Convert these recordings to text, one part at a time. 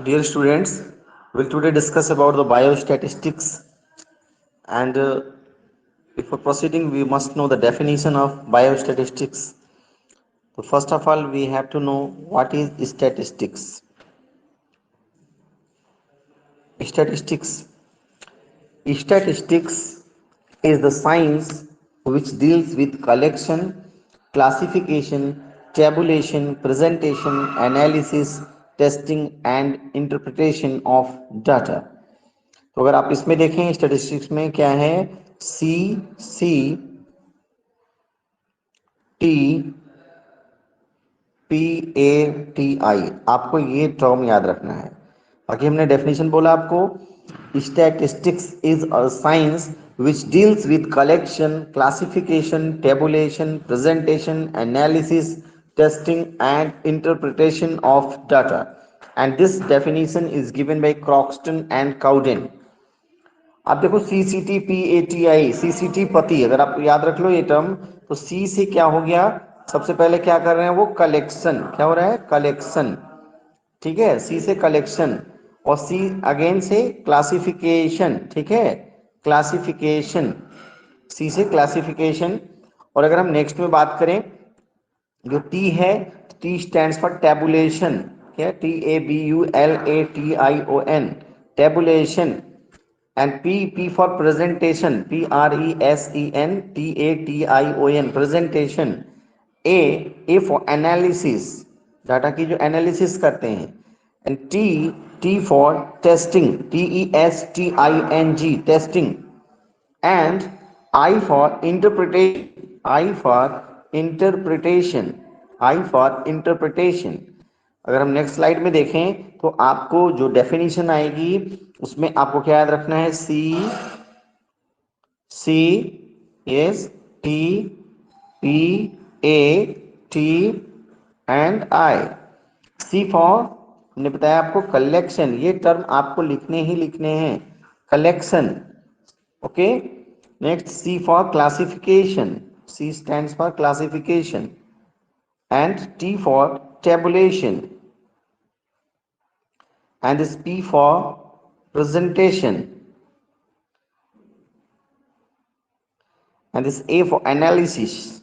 Dear students, we'll today discuss about the biostatistics and before proceeding we must know the definition of biostatistics. So first of all we have to know what is statistics. Statistics Statistics is the science which deals with collection, classification, tabulation, presentation, analysis, testing and interpretation of data. तो अगर आप इसमें देखें statistics में क्या है, CCTPATI, आपको ये टर्म याद रखना है। बाकी हमने डेफिनेशन बोला आपको, statistics is a science which deals with collection, classification, tabulation, presentation, analysis, testing and interpretation of data, and this definition is given by Croxton and Cowden. आप देखो CCTPATI, CCT पति, अगर आप याद रख लो ये टर्म, तो C से क्या हो गया, सबसे पहले क्या कर रहे हैं वो कलेक्शन, क्या हो रहा है कलेक्शन, ठीक है, C से कलेक्शन और C अगेन से क्लासिफिकेशन, ठीक है, क्लासिफिकेशन, C से क्लासिफिकेशन। और अगर हम नेक्स्ट में बात करें जो T है, T स्टैंड्स फॉर टेबुलेशन, क्या, TABULATION, tabulation. And P for presentation, PRESENTATION, presentation. A for analysis, data की जो एनालिसिस करते हैं। And T for testing, TESTING, testing. And I for interpretation, अगर हम नेक्स्ट स्लाइड में देखें तो आपको जो डेफिनेशन आएगी उसमें आपको क्या याद रखना है, CCTPAT and I। C for, हमने बताया आपको कलेक्शन, ये टर्म आपको लिखने ही लिखने हैं, collection, okay. Next C for classification, C stands for classification and T for tabulation, and this P for presentation, and this A for analysis,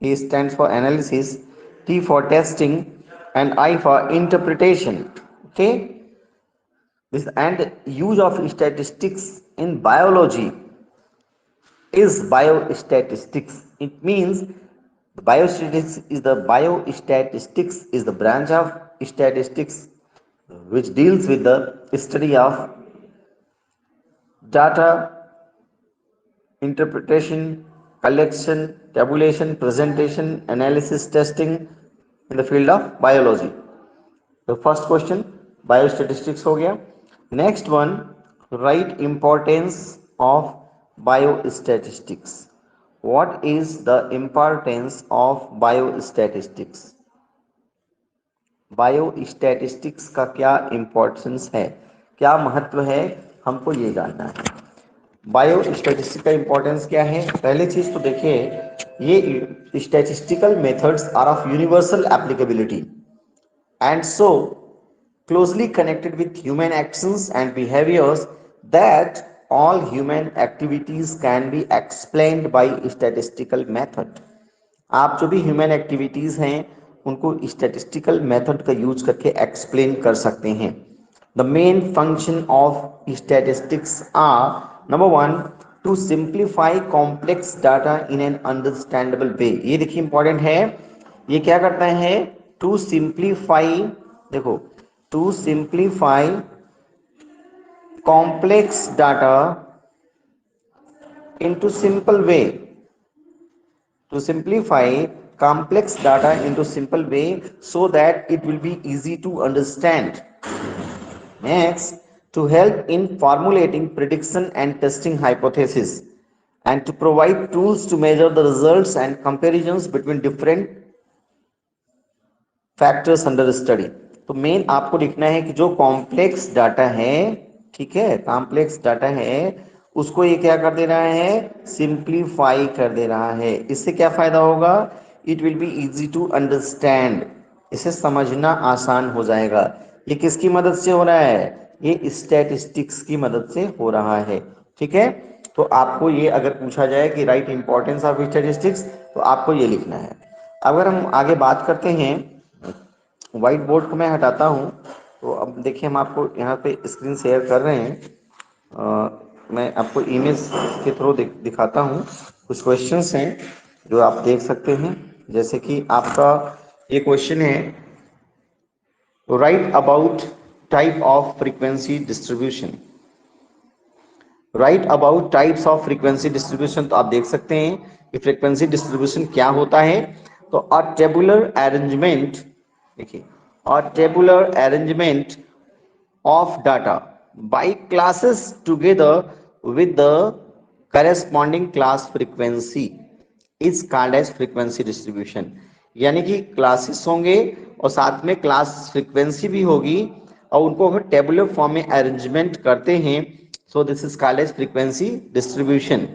A stands for analysis, T for testing and I for interpretation, okay. This and use of statistics in biology is biostatistics. It means biostatistics is the branch of statistics which deals with the study of data, interpretation, collection, tabulation, presentation, analysis, testing in the field of biology. The first question biostatistics हो गया। Next one, write importance of biostatistics. What is the importance of biostatistics? Biostatistics का क्या importance है, क्या महत्व है, हमको ये जानना है। बायोस्टैटिस्टिक्स का इंपॉर्टेंस क्या है, पहली चीज तो देखिए, ये statistical methods are of universal applicability and so closely connected with human actions and behaviors that all human activities can be explained by statistical method. आप जो भी ह्यूमन एक्टिविटीज हैं उनको स्टैटिस्टिकल मेथड का यूज करके एक्सप्लेन कर सकते हैं। The main function of statistics are, number 1, to simplify complex data in an understandable way. ये देखिए इंपॉर्टेंट है, ये क्या करता है, टू सिंप्लीफाई, देखो, to simplify complex data into simple way, to simplify complex data into simple way so that it will be easy to understand. Next, to help in formulating prediction and testing hypothesis and to provide tools to measure the results and comparisons between different factors under study. तो main आपको लिखना है कि जो complex data है, ठीक है, complex data है उसको ये क्या कर दे रहा है, सिंप्लीफाई कर दे रहा है। इससे क्या फायदा होगा, it will be easy to understand, इसे समझना आसान हो जाएगा। ये किसकी मदद से हो रहा है? ये स्टैटिस्टिक्स की मदद से हो रहा है। ठीक है, तो आपको ये अगर पूछा जाए कि राइट इंपॉर्टेंस ऑफ स्टैटिस्टिक्स, तो आपको ये लिखना है। अगर हम आगे बात करते हैं, व्हाइट बोर्ड को मैं हटाता हूँ, तो अब देखिए हम आपको यहाँ पे स्क्रीन शेयर कर रहे हैं। मैं आपको इमेज के थ्रू दिखाता हूँ। कुछ क्वेश्चंस हैं जो आप देख सकते हैं, जैसे कि आपका ये क्वेश्चन है, right about type of frequency distribution. Right about types of frequency distribution, तो आप देख सकते हैं कि फ्रीक्वेंसी डिस्ट्रीब्यूशन क्या होता है। तो अ टेबुलर अरेंजमेंट, देखिए, अ tabular arrangement of data by classes together with the corresponding class frequency is called as frequency distribution। यानी कि क्लासेस होंगे और साथ में क्लास फ्रीक्वेंसी भी होगी, और उनको अगर टेबुलर फॉर्म में अरेंजमेंट करते हैं, so this is called as frequency distribution.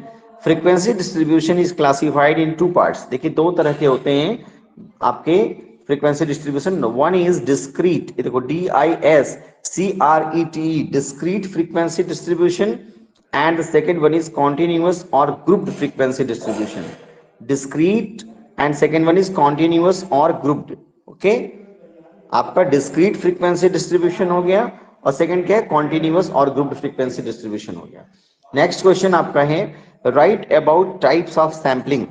Frequency distribution is classified in two parts. देखिए दो तरह के होते हैं आपके frequency distribution. One is discrete, ये देखो DISCRET, discrete frequency distribution, and the second one is continuous और grouped frequency distribution. Discrete and second one is continuous और ग्रुप्ड। ओके, आपका डिस्क्रीट फ्रीक्वेंसी डिस्ट्रीब्यूशन हो गया, और सेकंड क्या है? कॉन्टिन्यूअस और ग्रुप्ड फ्रीक्वेंसी डिस्ट्रीब्यूशन हो गया। नेक्स्ट क्वेश्चन आपका है, right about types of sampling.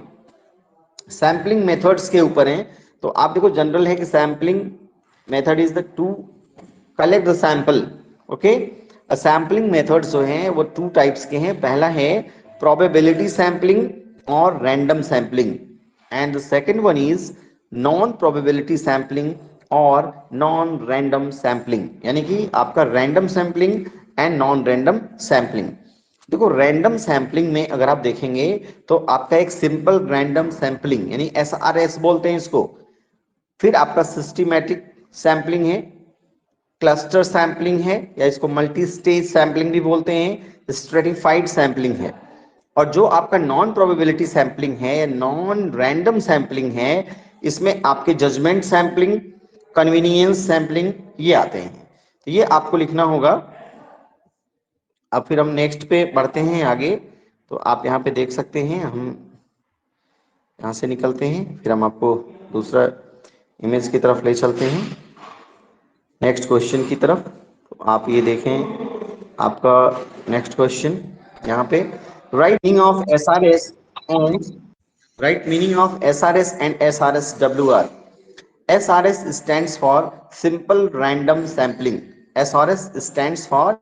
Sampling methods के ऊपर है। तो आप देखो जनरल है कि sampling method is the two collect the sample. Okay, sampling methods जो हैं वो टू टाइप्स के हैं। पहला है प्रोबेबिलिटी सैम्पलिंग और random sampling, and the second one is non probability sampling और नॉन रैंडम सैम्पलिंग, यानी कि आपका random sampling and non random sampling. देखो रैंडम सैम्पलिंग में अगर आप देखेंगे तो आपका एक सिंपल रैंडम सैम्पलिंग यानी SRS बोलते हैं इसको, फिर आपका सिस्टमैटिक सैम्पलिंग है, क्लस्टर सैम्पलिंग है, या इसको मल्टी स्टेज सैम्पलिंग भी बोलते हैं, स्ट्रेटिफाइड सैम्पलिंग है। और जो आपका नॉन प्रोबेबिलिटी सैम्पलिंग है, नॉन रैंडम सैम्पलिंग है, इसमें आपके जजमेंट सैम्पलिंग, कन्वीनियंस सैम्पलिंग ये आते हैं। तो ये आपको लिखना होगा। अब फिर हम नेक्स्ट पे बढ़ते हैं आगे। तो आप यहाँ पे देख सकते हैं, हम यहाँ से निकलते हैं, फिर हम आपको दूसरा इमेज की तरफ ले चलते हैं, नेक्स्ट क्वेश्चन की तरफ। तो आप ये देखें, आपका नेक्स्ट क्वेश्चन यहाँ पे, right meaning of SRS and right meaning of SRS and SRSWR। SRS stands for simple random sampling। SRS stands for,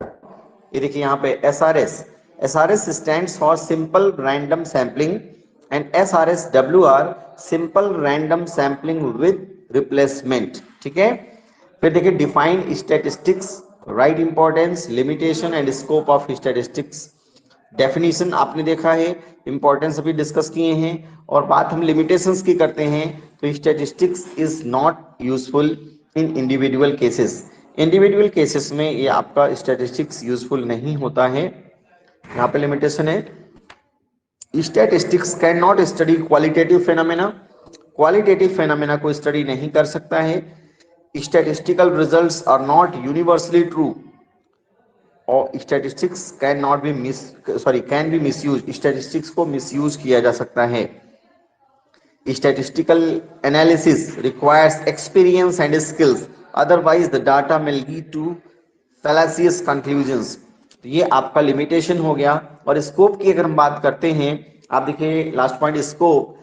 ये देखिए यहाँ पे SRS stands for simple random sampling, and SRSWR simple random sampling with replacement। ठीक है, फिर देखिए define statistics, right importance, limitation and scope of statistics. Definition आपने देखा है, इंपॉर्टेंस अभी डिस्कस किए हैं, और बात हम लिमिटेशंस की करते हैं। तो statistics is not useful in individual cases. Individual cases में ये आपका स्टैटिस्टिक्स यूजफुल नहीं होता है। यहाँ पे लिमिटेशन है, statistics can not study qualitative phenomena. Qualitative phenomena को स्टडी नहीं कर सकता है। Statistical results are not universally true, और statistics can not be can be misuse. Statistics को मिसयूज किया जा सकता है। Statistical analysis requires experience and skills, otherwise the data may lead to fallacious conclusions. तो ये आपका लिमिटेशन हो गया। और स्कोप की अगर हम बात करते हैं, आप देखिए last point scope,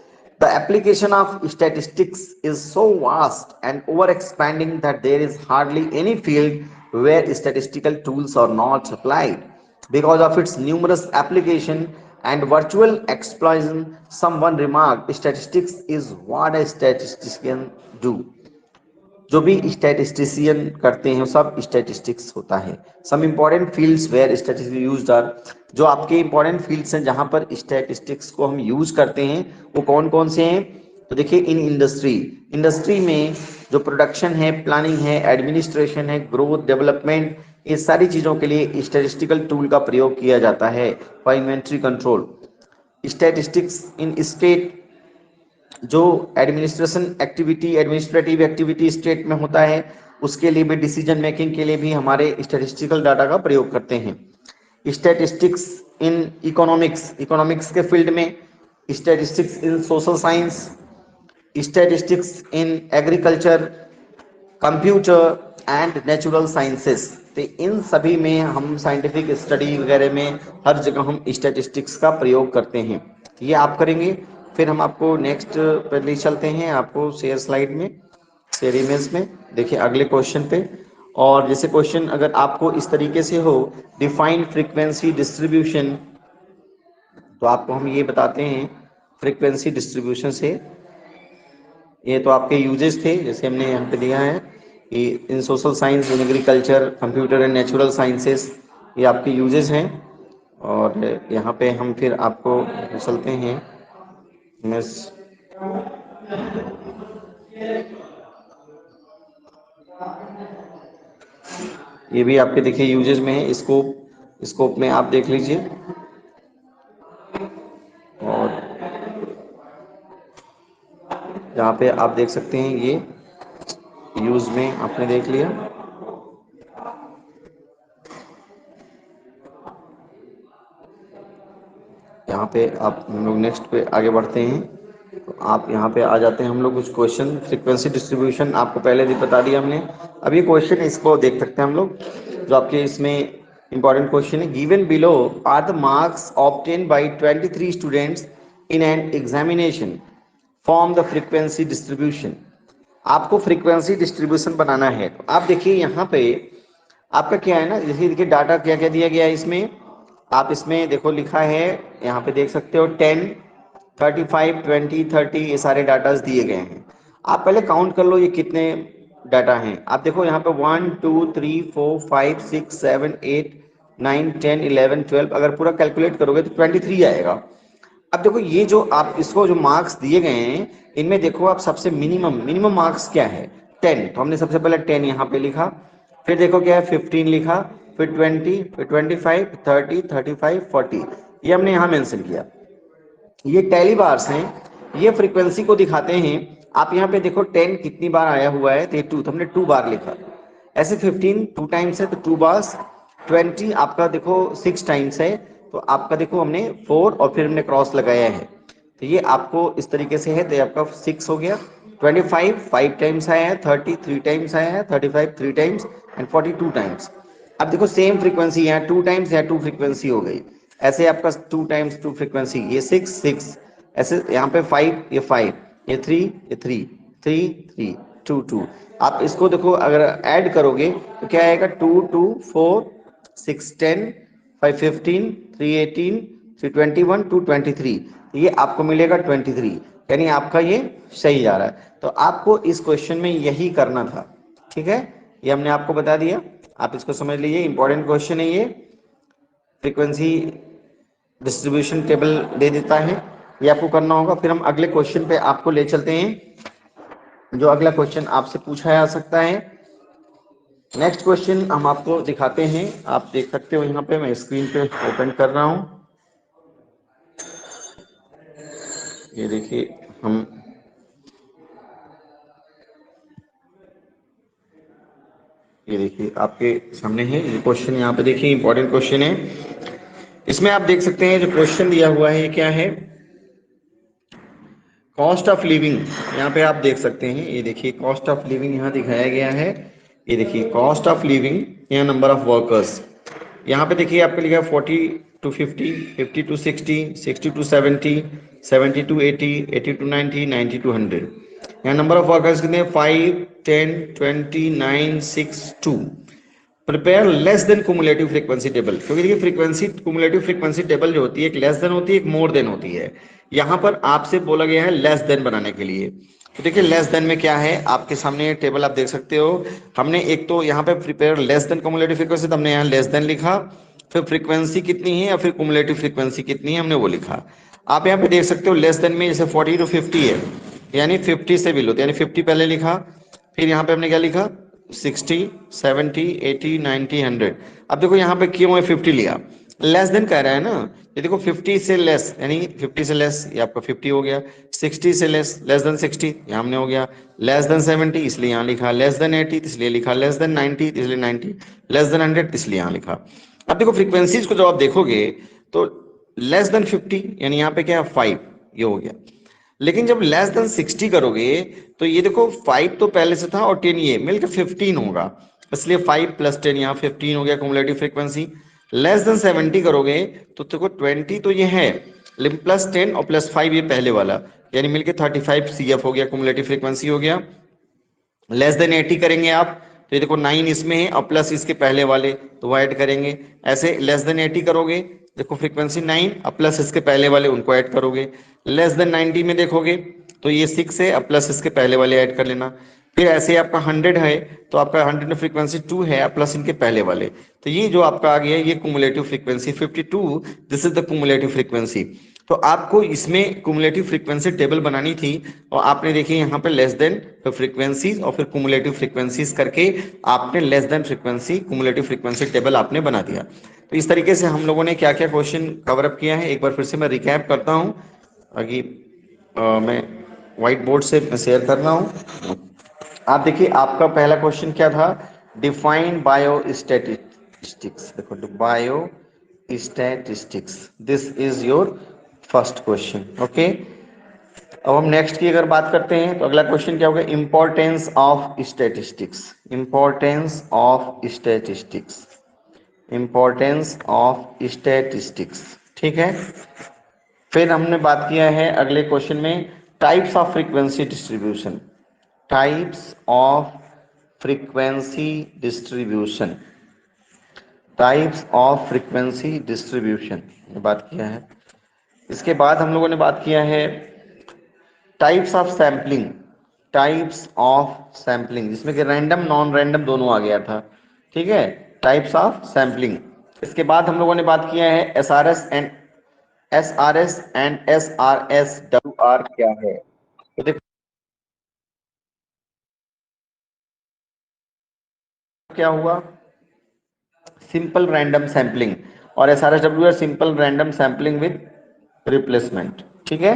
the application of statistics is so vast and over expanding that there is hardly any field where statistical tools are not applied. Because of its numerous application and virtual exploitation, someone remarked, statistics is what a statistician do। जो भी statistician करते हैं सब statistics होता है। सम important fields where statistics used are, जो आपके इंपॉर्टेंट फील्ड्स हैं जहां पर स्टैटिस्टिक्स को हम यूज करते हैं वो कौन कौन से हैं? तो देखिए इन इंडस्ट्री में जो प्रोडक्शन है, प्लानिंग है, एडमिनिस्ट्रेशन है, ग्रोथ, डेवलपमेंट, ये सारी चीजों के लिए स्टैटिस्टिकल टूल का प्रयोग किया जाता है for inventory control. Statistics in state जो एडमिनिस्ट्रेटिव एक्टिविटी स्टेट में होता है, उसके लिए भी, डिसीजन मेकिंग के लिए भी हमारे स्टैटिस्टिकल डाटा का प्रयोग करते हैं। स्टैटिस्टिक्स इन इकोनॉमिक्स के फील्ड में, statistics in social science, statistics in agriculture, computer and natural sciences. तो इन सभी में हम साइंटिफिक स्टडी वगैरह में हर जगह हम स्टैटिस्टिक्स का प्रयोग करते हैं। ये आप करेंगे। फिर हम आपको नेक्स्ट पे ले चलते हैं, आपको शेयर स्लाइड में, शेयर इमेज में। देखिए अगले क्वेश्चन पे। और जैसे क्वेश्चन अगर आपको इस तरीके से हो, डिफाइन फ्रीक्वेंसी डिस्ट्रीब्यूशन, तो आपको हम ये बताते हैं फ्रीक्वेंसी डिस्ट्रीब्यूशन से। ये तो आपके यूजेस थे, जैसे हमने यहाँ पे दिया है कि in social science, in agriculture, computer and natural sciences, ये आपके यूजेस हैं। और यहाँ पे हम फिर आपको चलते हैं मिस, ये भी आपके देखिए यूजेस में है। स्कोप में आप देख लीजिए। और यहाँ पे आप देख सकते हैं, ये यूज में आपने देख लिया। यहाँ पे आप, हम लोग नेक्स्ट पे आगे बढ़ते हैं। तो आप यहाँ पे आ जाते हैं हम लोग कुछ क्वेश्चन। फ्रीक्वेंसी डिस्ट्रीब्यूशन आपको पहले भी बता दिया हमने। अब ये क्वेश्चन, इसको देख सकते हैं हम लोग, जो आपके इसमें इंपॉर्टेंट क्वेश्चन है। Given below are the marks obtain by 23 students in an examination, form the frequency distribution. आपको फ्रीक्वेंसी डिस्ट्रीब्यूशन बनाना है। तो आप देखिए यहाँ पे आपका क्या है ना, जैसे देखिए डाटा क्या क्या दिया गया है इसमें। आप इसमें देखो लिखा है, यहाँ पे देख सकते हो 10, 35, 20, 30, ये सारे डाटाज दिए गए हैं। आप पहले काउंट कर लो ये कितने डाटा हैं। आप देखो यहाँ पे 1 2 3 4 5 6 7 8 9 10 11 12, अगर पूरा कैलकुलेट करोगे तो 23 आएगा। अब देखो ये जो आप इसको जो मार्क्स दिए गए हैं, इनमें देखो आप सबसे मिनिमम मार्क्स क्या है, 10। तो हमने सबसे पहले 10 यहाँ पे लिखा। फिर देखो क्या है, 15 लिखा, फिर 20, फिर 25, 30, 35, 40, ये हमने यहाँ मेंशन किया। ये टैली बार्स हैं, ये फ्रीक्वेंसी को दिखाते हैं। आप यहाँ पे देखो 10 कितनी बार आया हुआ है, तो 2, तो हमने 2 बार लिखा। ऐसे 15 2 टाइम्स है तो 2 बार्स। 20 आपका देखो 6 टाइम्स है, तो आपका देखो हमने 4 और फिर हमने क्रॉस लगाया है। तो ये आपको इस तरीके से है, तो ये आपका 6 हो गया। 25 5 टाइम्स आया है, 30 3 टाइम्स आया है, 35 3 टाइम्स एंड 42 टाइम्स। अब देखो सेम फ्रीक्वेंसी यहाँ 2 टाइम्स, यहाँ 2 फ्रीक्वेंसी हो गई। ऐसे आपका 2 टाइम्स 2 फ्रीक्वेंसी, ये 6 6, ऐसे यहाँ पे 5, ये 5, ये 3, ये 3 3 3 2 2। आप इसको देखो अगर ऐड करोगे तो क्या आएगा, 2 2 4 6 10 5 15 3 18 3 21 2 23, ये आपको मिलेगा 23। यानी आपका ये सही जा रहा है। तो आपको इस क्वेश्चन में यही करना था। ठीक है, ये हमने आपको बता दिया, आप इसको समझ लीजिए। इंपॉर्टेंट क्वेश्चन है ये, फ्रीक्वेंसी डिस्ट्रीब्यूशन टेबल दे देता है, ये आपको करना होगा। फिर हम अगले क्वेश्चन पे आपको ले चलते हैं। जो अगला क्वेश्चन आपसे पूछा जा सकता है, नेक्स्ट क्वेश्चन हम आपको दिखाते हैं। आप देख सकते हो यहाँ पे, मैं स्क्रीन पे ओपन कर रहा हूँ। ये देखिए हम, ये देखिए आपके सामने है ये क्वेश्चन। यहाँ पे देखिए इंपॉर्टेंट क्वेश्चन है। इसमें आप देख सकते हैं जो क्वेश्चन दिया हुआ है ये क्या है, कॉस्ट ऑफ लिविंग। यहाँ पे आप देख सकते हैं, ये देखिए कॉस्ट ऑफ लिविंग यहाँ दिखाया गया है। ये देखिए कॉस्ट ऑफ लिविंग, यहाँ नंबर ऑफ वर्कर्स। यहाँ पे देखिए आपको लिखा है 40 to 50, 50 to 60, 60 to 70, 70 to 80, 80 to 90, 90 to 100। यहाँ नंबर ऑफ वर्कर्स कितने, 5 10 20 9 6 2। Prepare less than cumulative frequency table, क्योंकि देखिए फ्रीक्वेंसी, कुमुलेटिव फ्रीक्वेंसी टेबल जो होती है, एक लेस देन होती है, एक मोर देन होती है। यहाँ पर आपसे बोला गया है लेस देन बनाने के लिए। तो देखिए लेस देन में क्या है, आपके सामने टेबल आप देख सकते हो। हमने एक तो यहाँ पे prepare less than cumulative frequency, तो हमने यहाँ लेस देन लिखा, फिर फ्रीक्वेंसी कितनी है या फिर कुमुलेटिव फ्रीक्वेंसी कितनी है हमने वो लिखा। आप यहाँ पे देख सकते हो लेस देन में जैसे 40 to 50 है, यानी 50 से बिलो, यानी 50 पहले लिखा। फिर यहाँ पे हमने क्या लिखा, 60 70 80 90 100। अब देखो यहाँ पे क्यों है 50 लिया, लेस देन कह रहा है ना, ये देखो 50 से लेस, यानी 50 से लेस ये आपका 50 हो गया, 60 से लेस, लेस देन 60 ये हमने हो गया, लेस देन 70 इसलिए यहाँ लिखा, लेस देन 80 इसलिए लिखा, लेस देन 90 इसलिए 90, लेस देन 100 इसलिए यहाँ लिखा। अब देखो फ्रीक्वेंसीज को जब आप देखोगे तो लेस देन 50 यानी यहाँ पे क्या है 5, ये हो गया। लेकिन जब लेस देन 60 करोगे तो ये देखो 5 तो पहले से था और 10 ये मिलकर 15 होगा, इसलिए 5 प्लस 10 यहाँ 15 हो गया कुमुलेटिव फ्रीक्वेंसी। लेस देन 70 करोगे तो देखो 20 तो ये है, लेकिन प्लस 10 और प्लस 5 ये पहले वाला, यानी मिलके 35 CF हो गया, कुमुलेटिव फ्रीक्वेंसी हो गया। लेस देन 80 करेंगे आप तो ये देखो 9 इसमें है और प्लस इसके पहले वाले तो वो ऐड करेंगे। ऐसे लेस देन 80 करोगे देखो फ्रीक्वेंसी 9 और प्लस इसके पहले वाले उनको ऐड करोगे। लेस देन 90 में देखोगे तो ये 6 है और प्लस इसके पहले वाले ऐड कर लेना। फिर ऐसे आपका 100 है तो आपका 100 में फ्रीक्वेंसी 2 है प्लस इनके पहले वाले, तो ये जो आपका आ गया ये cumulative frequency 52, this is the cumulative frequency. तो आपको इसमें कुमुलेटिव फ्रीक्वेंसी टेबल बनानी थी और आपने देखिए यहाँ पे लेस देन फ्रीक्वेंसीज और फिर कुमुलेटिव फ्रीक्वेंसीज करके आपने less than frequency cumulative frequency table आपने बना दिया। तो इस तरीके से हम लोगों ने क्या क्या क्वेश्चन कवर अप किया है एक बार फिर से मैं रिकैप करता हूँ। अभी मैं व्हाइट बोर्ड से शेयर कर रहा हूँ। आप देखिए आपका पहला क्वेश्चन क्या था, डिफाइन बायो स्टैटिस्टिक्स, देखो bio statistics, this is your first question. Okay, अब हम नेक्स्ट की अगर बात करते हैं तो अगला क्वेश्चन क्या होगा, importance of statistics, importance of statistics, importance of statistics, ठीक है। फिर हमने बात किया है अगले क्वेश्चन में types of frequency distribution, types of frequency distribution, types of frequency distribution बात किया है। इसके बाद हम लोगों ने बात किया है types of sampling, types of sampling जिसमें कि रैंडम नॉन रैंडम दोनों आ गया था, ठीक है, टाइप्स ऑफ सैम्पलिंग। इसके बाद हम लोगों ने बात किया है S R S and S R S W R क्या है। तो देखो क्या हुआ, सिंपल रैंडम सैम्पलिंग, और S R S W R simple random sampling with replacement, ठीक है।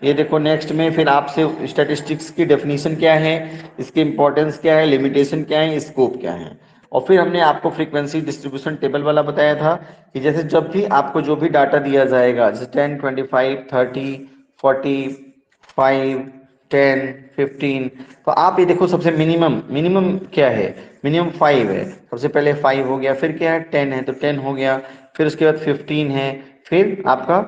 ये देखो नेक्स्ट में फिर आपसे स्टैटिस्टिक्स की डेफिनेशन क्या है, इसकी इंपॉर्टेंस क्या है, लिमिटेशन क्या है, स्कोप क्या है। और फिर हमने आपको फ्रीक्वेंसी डिस्ट्रीब्यूशन टेबल वाला बताया था कि जैसे जब भी आपको जो भी डाटा दिया जाएगा जैसे 10, 25, 30, 40, 5, 10, 15, तो आप ये देखो सबसे मिनिमम मिनिमम क्या है, मिनिमम 5 है, सबसे पहले 5 हो गया, फिर क्या है 10 है तो 10 हो गया, फिर उसके बाद 15 है, फिर आपका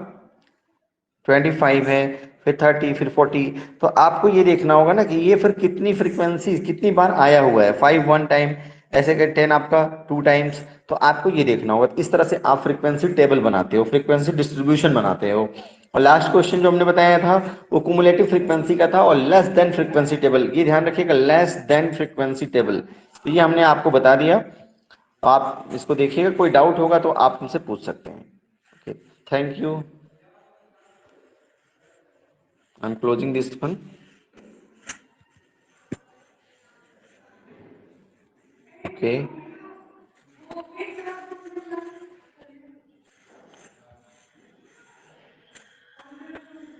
25 है, फिर 30, फिर 40। तो आपको ये देखना होगा ना कि ये फिर कितनी फ्रीक्वेंसी कितनी बार आया हुआ है, 5 वन टाइम, ऐसे कि 10 आपका 2 टाइम्स। तो आपको ये देखना होगा, इस तरह से आप फ्रीक्वेंसी टेबल बनाते हो, फ्रीक्वेंसी डिस्ट्रीब्यूशन बनाते हो। और लास्ट क्वेश्चन जो हमने बताया था वो कुमुलेटिव फ्रीक्वेंसी का था और लेस देन फ्रीक्वेंसी टेबल, ये ध्यान रखिएगा लेस देन फ्रीक्वेंसी टेबल, तो ये हमने आपको बता दिया। आप इसको देखिएगा, कोई डाउट होगा तो आप मुझसे पूछ सकते हैं। Okay, thank you, I am closing this one. Okay.